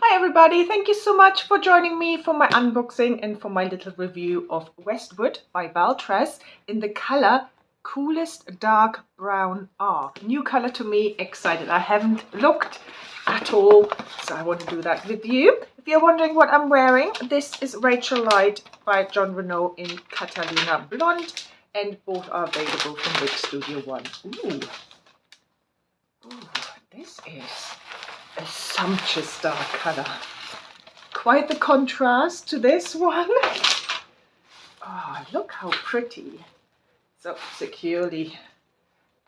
Hi everybody, thank you so much for joining me for my unboxing and for my little review of Westwood by Belletress in the color Coolest Dark Brown R. New color to me, excited. I haven't looked at all, so I want to do that with you. If you're wondering what I'm wearing, this is Rachel Light by John Renault in Catalina Blonde, and both are available from Wig Studio One. Ooh, this is a sumptuous dark color. Quite the contrast to this one. Oh, look how pretty. So securely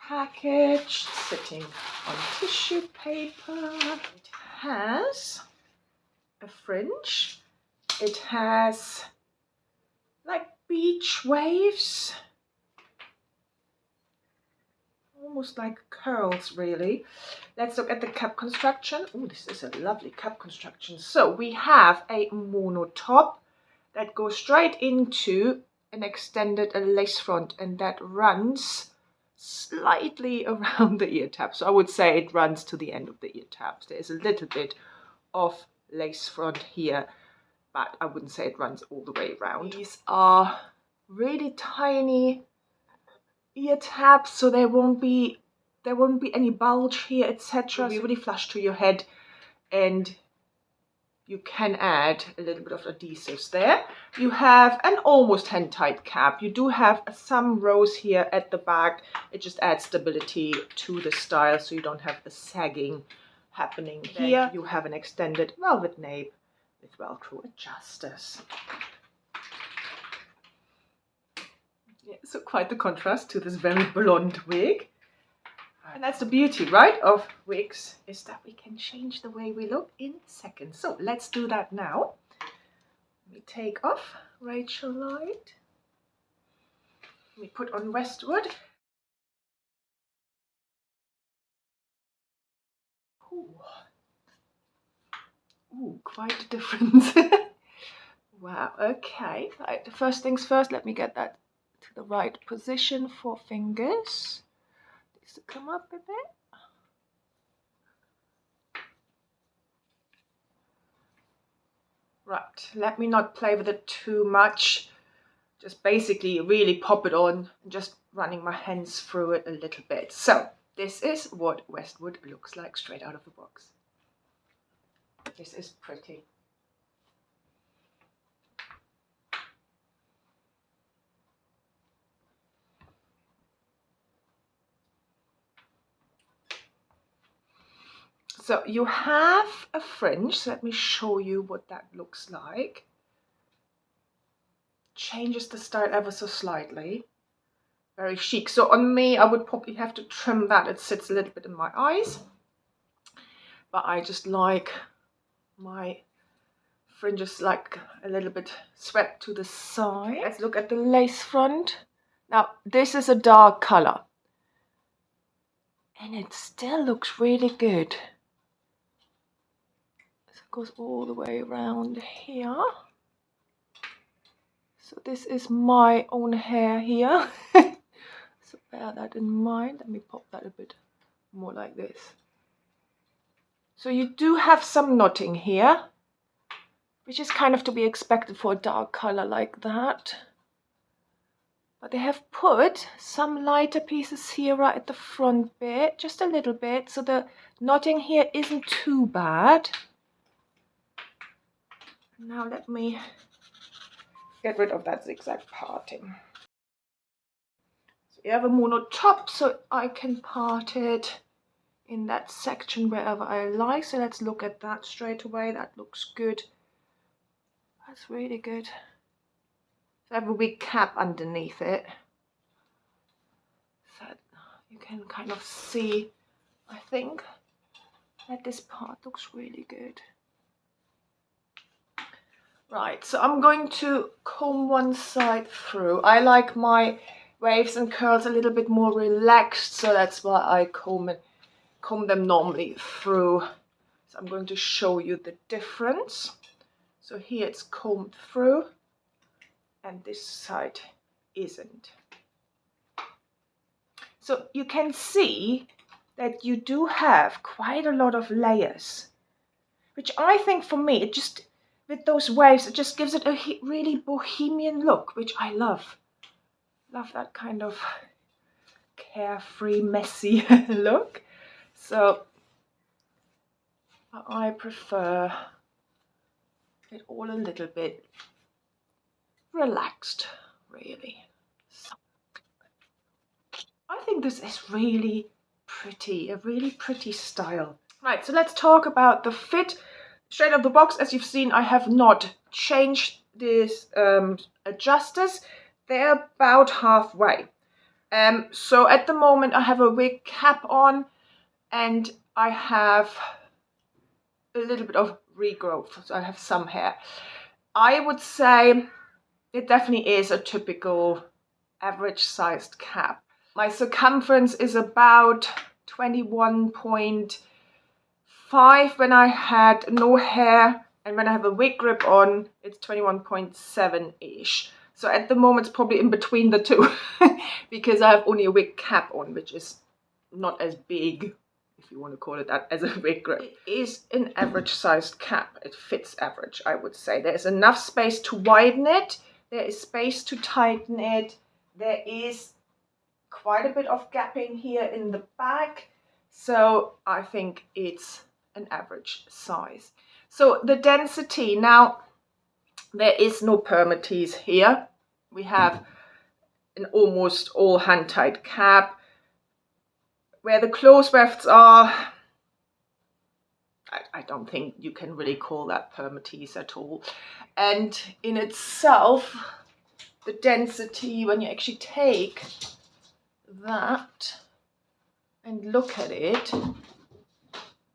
packaged, sitting on tissue paper. It has a fringe. It has like beach waves. Almost like curls, really. Let's look at the cap construction. Oh, this is a lovely cap construction. So we have a mono top that goes straight into an extended lace front, and that runs slightly around the ear tabs. So I would say it runs to the end of the ear tabs. There's a little bit of lace front here, but I wouldn't say it runs all the way around. These are really tiny ear tabs, so there won't be any bulge here, etc. It'll be really flush to your head, and you can add a little bit of adhesives there. You have an almost hand-tight cap. You do have some rows here at the back. It just adds stability to the style, so you don't have the sagging happening here. You have an extended velvet nape with Velcro adjusters. Yeah, so quite the contrast to this very blonde wig. And that's the beauty, right, of wigs, is that we can change the way we look in seconds. So let's do that now. Let me take off Rachel Light. Let me put on Westwood. Ooh, quite a difference. Wow, okay. Right, first things first, let me get that to the right position for fingers. Needs to come up a bit. Right, let me not play with it too much. Just basically really pop it on and just running my hands through it a little bit. So this is what Westwood looks like straight out of the box. This is pretty. So you have a fringe. So let me show you what that looks like. Changes the style ever so slightly. Very chic. So on me, I would probably have to trim that. It sits a little bit in my eyes. But I just like my fringes like a little bit swept to the side. Let's look at the lace front. Now, this is a dark color. And it still looks really good. So it goes all the way around here. So this is my own hair here. So bear that in mind. Let me pop that a bit more like this. So you do have some knotting here, which is kind of to be expected for a dark color like that. But they have put some lighter pieces here right at the front bit, just a little bit, so the knotting here isn't too bad. Now let me get rid of that zigzag parting. So you have a mono top, so I can part it in that section wherever I like. So let's look at that straight away. That looks good. That's really good. So I have a wig cap underneath it, so you can kind of see, I think, that this part looks really good. Right, so I'm going to comb one side through. I like my waves and curls a little bit more relaxed, so that's why I comb them normally through. So I'm going to show you the difference. So here it's combed through, and this side isn't. So you can see that you do have quite a lot of layers. which I think for me, it just, with those waves, it just gives it a really bohemian look, which I love. Love that kind of carefree, messy look. So I prefer it all a little bit relaxed, really. So I think this is really pretty, a really pretty style. Right, so let's talk about the fit. Straight out of the box, as you've seen, I have not changed these adjusters. They're about halfway. So at the moment I have a wig cap on and I have a little bit of regrowth, so I have some hair. I would say it definitely is a typical average sized cap. My circumference is about 21.5 when I had no hair, and when I have a wig grip on, it's 21.7-ish. So at the moment, it's probably in between the two because I have only a wig cap on, which is not as big, if you want to call it that, as a wig grip. It is an average sized cap. It fits average, I would say. There's enough space to widen it. There is space to tighten it. There is quite a bit of gapping here in the back. So I think it's an average size. So the density, now there is no permatease here. We have an almost all hand tight cap. Where the close wefts are, I don't think you can really call that permatease at all. And in itself, the density, when you actually take that and look at it,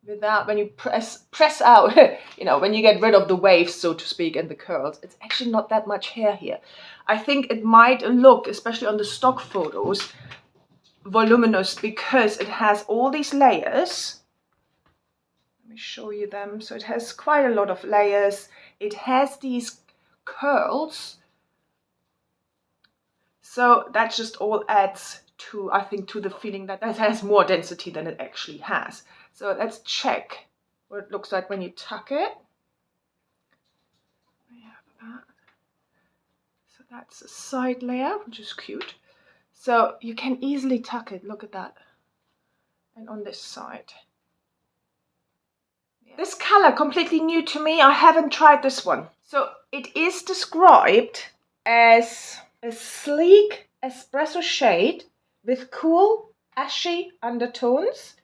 without, when you press out, you know, when you get rid of the waves, so to speak, and the curls, it's actually not that much hair here. I think it might look, especially on the stock photos, voluminous because it has all these layers. Let me show you them. So it has quite a lot of layers. It has these curls. So that just all adds to, I think, to the feeling that it has more density than it actually has. So let's check what it looks like when you tuck it. We have that. So that's a side layer, which is cute. So you can easily tuck it, look at that. And on this side. This color, completely new to me, I haven't tried this one. So it is described as a sleek espresso shade with cool, ashy undertones.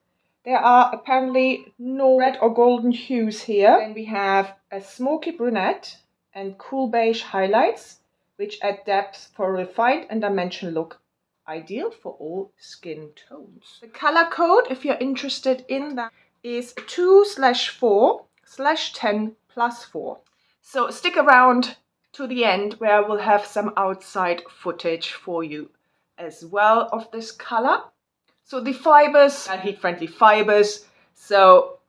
There are apparently no red or golden hues here. Then we have a smoky brunette and cool beige highlights, which add depth for a refined and dimensional look, ideal for all skin tones. The color code, if you're interested in that, is 2/4/10+4. So stick around to the end where I will have some outside footage for you as well of this color. So the fibers are heat-friendly fibers, so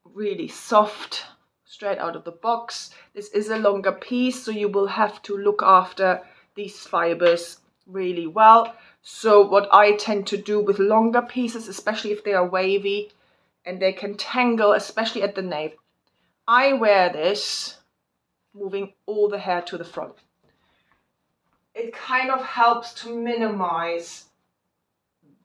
really soft, straight out of the box. This is a longer piece, so you will have to look after these fibers really well. So what I tend to do with longer pieces, especially if they are wavy and they can tangle, especially at the nape, I wear this moving all the hair to the front. It kind of helps to minimize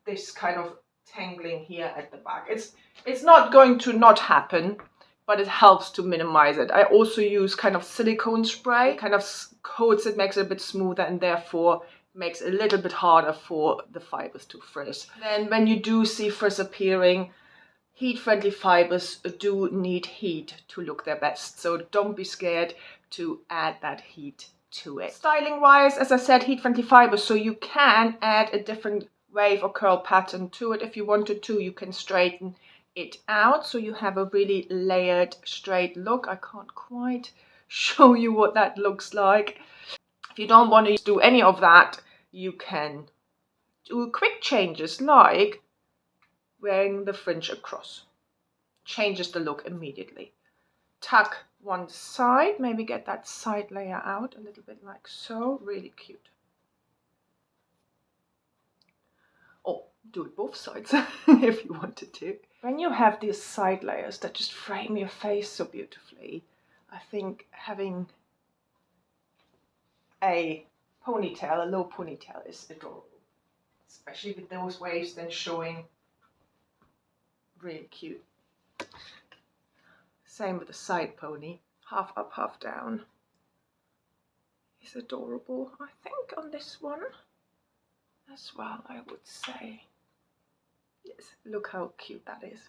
this kind of tangling here at the back. It's not going to not happen, but it helps to minimize it. I also use kind of silicone spray. It kind of coats it, makes it a bit smoother, and therefore makes it a little bit harder for the fibers to frizz. Then when you do see frizz appearing, heat-friendly fibers do need heat to look their best. So don't be scared to add that heat to it. Styling wise, as I said, heat-friendly fibers, so you can add a different wave or curl pattern to it if you wanted to. You can straighten it out so you have a really layered straight look. I can't quite show you what that looks like. If you don't want to do any of that, you can do quick changes like wearing the fringe across. Changes the look immediately. Tuck one side, maybe get that side layer out a little bit like so. Really cute. Or do it both sides if you wanted to. when you have these side layers that just frame your face so beautifully, I think having a ponytail, a low ponytail, is adorable. Especially with those waves then showing. Really cute. Same with the side pony, half up, half down. It's adorable, I think, on this one as well, I would say. Yes, look how cute that is.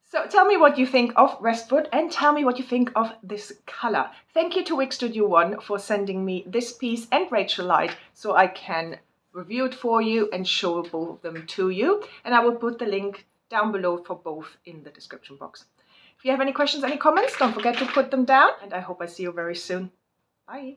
So tell me what you think of Westwood and tell me what you think of this color. Thank you to Wig Studio One for sending me this piece and Rachel Light so I can review it for you and show both of them to you. And I will put the link down below for both in the description box. If you have any questions, any comments, don't forget to put them down. And I hope I see you very soon. Bye.